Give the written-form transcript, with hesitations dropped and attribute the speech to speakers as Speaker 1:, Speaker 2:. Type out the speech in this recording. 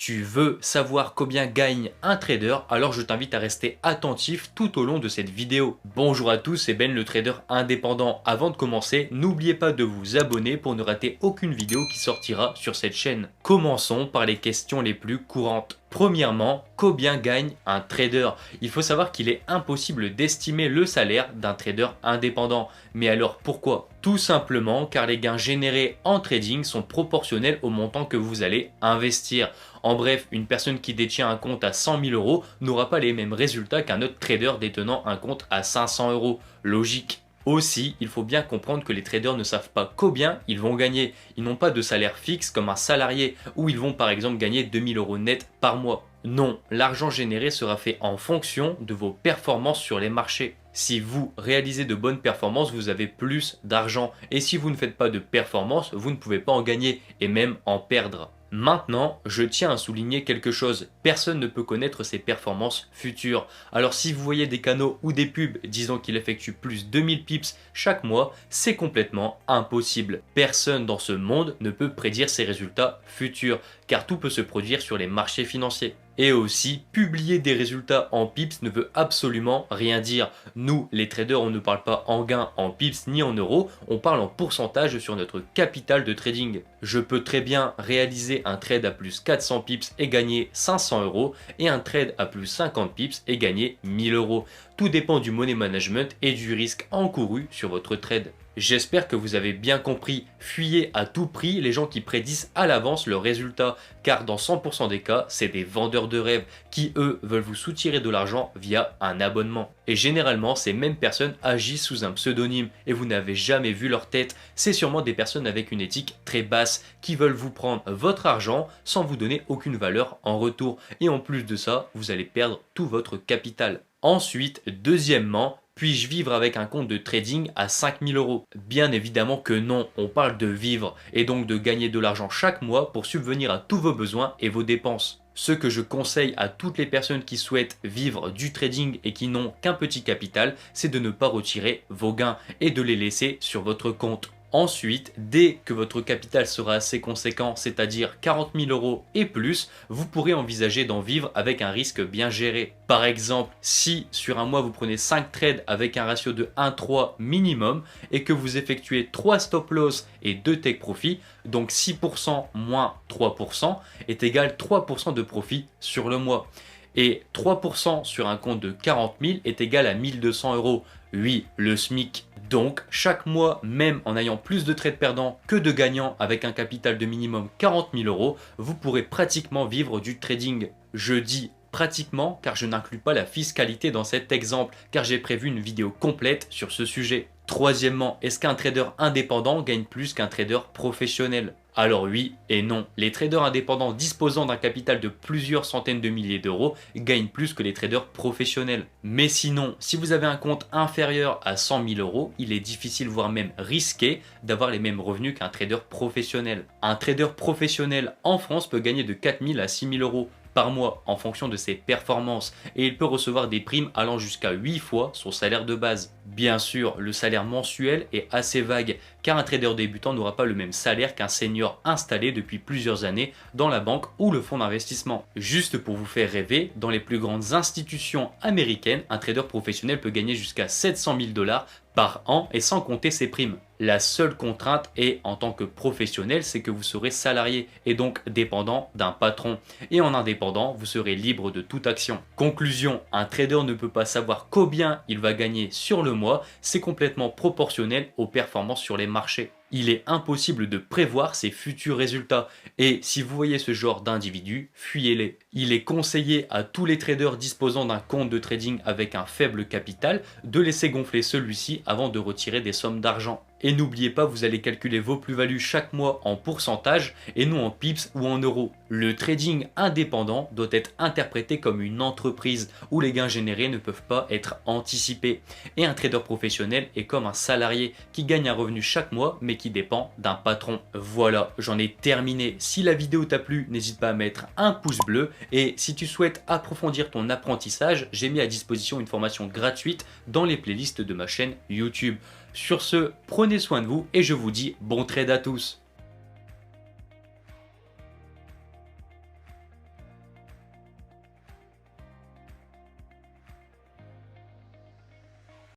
Speaker 1: Tu veux savoir combien gagne un trader? Alors je t'invite à rester attentif tout au long de cette vidéo. Bonjour à tous, c'est Ben le trader indépendant. Avant de commencer, n'oubliez pas de vous abonner pour ne rater aucune vidéo qui sortira sur cette chaîne. Commençons par les questions les plus courantes. Premièrement, combien gagne un trader? Il faut savoir qu'il est impossible d'estimer le salaire d'un trader indépendant. Mais alors pourquoi? Tout simplement car les gains générés en trading sont proportionnels au montant que vous allez investir. En bref, une personne qui détient un compte à 100 000 euros n'aura pas les mêmes résultats qu'un autre trader détenant un compte à 500 euros. Logique. Aussi, il faut bien comprendre que les traders ne savent pas combien ils vont gagner. Ils n'ont pas de salaire fixe comme un salarié où ils vont par exemple gagner 2000 euros net par mois. Non, l'argent généré sera fait en fonction de vos performances sur les marchés. Si vous réalisez de bonnes performances, vous avez plus d'argent. Et si vous ne faites pas de performances, vous ne pouvez pas en gagner et même en perdre. Maintenant, je tiens à souligner quelque chose. Personne ne peut connaître ses performances futures. Alors si vous voyez des canaux ou des pubs disant qu'il effectue plus 2000 pips chaque mois, c'est complètement impossible. Personne dans ce monde ne peut prédire ses résultats futurs, car tout peut se produire sur les marchés financiers. Et aussi, publier des résultats en pips ne veut absolument rien dire. Nous, les traders, on ne parle pas en gain en pips ni en euros, on parle en pourcentage sur notre capital de trading. Je peux très bien réaliser un trade à plus 400 pips et gagner 500 euros, et un trade à plus 50 pips et gagner 1000 euros. Tout dépend du money management et du risque encouru sur votre trade. J'espère que vous avez bien compris, fuyez à tout prix les gens qui prédisent à l'avance leurs résultats, car dans 100% des cas, c'est des vendeurs de rêves qui eux veulent vous soutirer de l'argent via un abonnement. Et généralement, ces mêmes personnes agissent sous un pseudonyme et vous n'avez jamais vu leur tête. C'est sûrement des personnes avec une éthique très basse qui veulent vous prendre votre argent sans vous donner aucune valeur en retour. Et en plus de ça, vous allez perdre tout votre capital. Ensuite, deuxièmement, puis-je vivre avec un compte de trading à 5000 euros? Bien évidemment que non, on parle de vivre et donc de gagner de l'argent chaque mois pour subvenir à tous vos besoins et vos dépenses. Ce que je conseille à toutes les personnes qui souhaitent vivre du trading et qui n'ont qu'un petit capital, c'est de ne pas retirer vos gains et de les laisser sur votre compte. Ensuite, dès que votre capital sera assez conséquent, c'est-à-dire 40 000 euros et plus, vous pourrez envisager d'en vivre avec un risque bien géré. Par exemple, si sur un mois vous prenez 5 trades avec un ratio de 1,3 minimum et que vous effectuez 3 stop loss et 2 take profit, donc 6% moins 3% est égal 3% de profit sur le mois. Et 3% sur un compte de 40 000 est égal à 1200 euros. Oui, le SMIC. Donc, chaque mois, même en ayant plus de trades perdants que de gagnants avec un capital de minimum 40 000 euros, vous pourrez pratiquement vivre du trading. Je dis pratiquement car je n'inclus pas la fiscalité dans cet exemple, car j'ai prévu une vidéo complète sur ce sujet. Troisièmement, est-ce qu'un trader indépendant gagne plus qu'un trader professionnel? Alors oui et non. Les traders indépendants disposant d'un capital de plusieurs centaines de milliers d'euros gagnent plus que les traders professionnels. Mais sinon, si vous avez un compte inférieur à 100 000 euros, il est difficile voire même risqué d'avoir les mêmes revenus qu'un trader professionnel. Un trader professionnel en France peut gagner de 4 000 à 6 000 euros par mois en fonction de ses performances et il peut recevoir des primes allant jusqu'à 8 fois son salaire de base. Bien sûr, le salaire mensuel est assez vague car un trader débutant n'aura pas le même salaire qu'un senior installé depuis plusieurs années dans la banque ou le fonds d'investissement. Juste pour vous faire rêver, dans les plus grandes institutions américaines, un trader professionnel peut gagner jusqu'à 700 000 $ par an et sans compter ses primes. La seule contrainte est, en tant que professionnel, c'est que vous serez salarié et donc dépendant d'un patron. Et en indépendant, vous serez libre de toute action. Conclusion, un trader ne peut pas savoir combien il va gagner sur le mois, c'est complètement proportionnel aux performances sur les marchés. Il est impossible de prévoir ses futurs résultats et si vous voyez ce genre d'individus, fuyez-les. Il est conseillé à tous les traders disposant d'un compte de trading avec un faible capital de laisser gonfler celui-ci avant de retirer des sommes d'argent. Et n'oubliez pas, vous allez calculer vos plus-values chaque mois en pourcentage et non en pips ou en euros. Le trading indépendant doit être interprété comme une entreprise où les gains générés ne peuvent pas être anticipés. Et un trader professionnel est comme un salarié qui gagne un revenu chaque mois mais qui dépend d'un patron. Voilà, j'en ai terminé. Si la vidéo t'a plu, n'hésite pas à mettre un pouce bleu et si tu souhaites approfondir ton apprentissage, j'ai mis à disposition une formation gratuite dans les playlists de ma chaîne YouTube. Sur ce, prenez soin de vous et je vous dis bon trade à tous.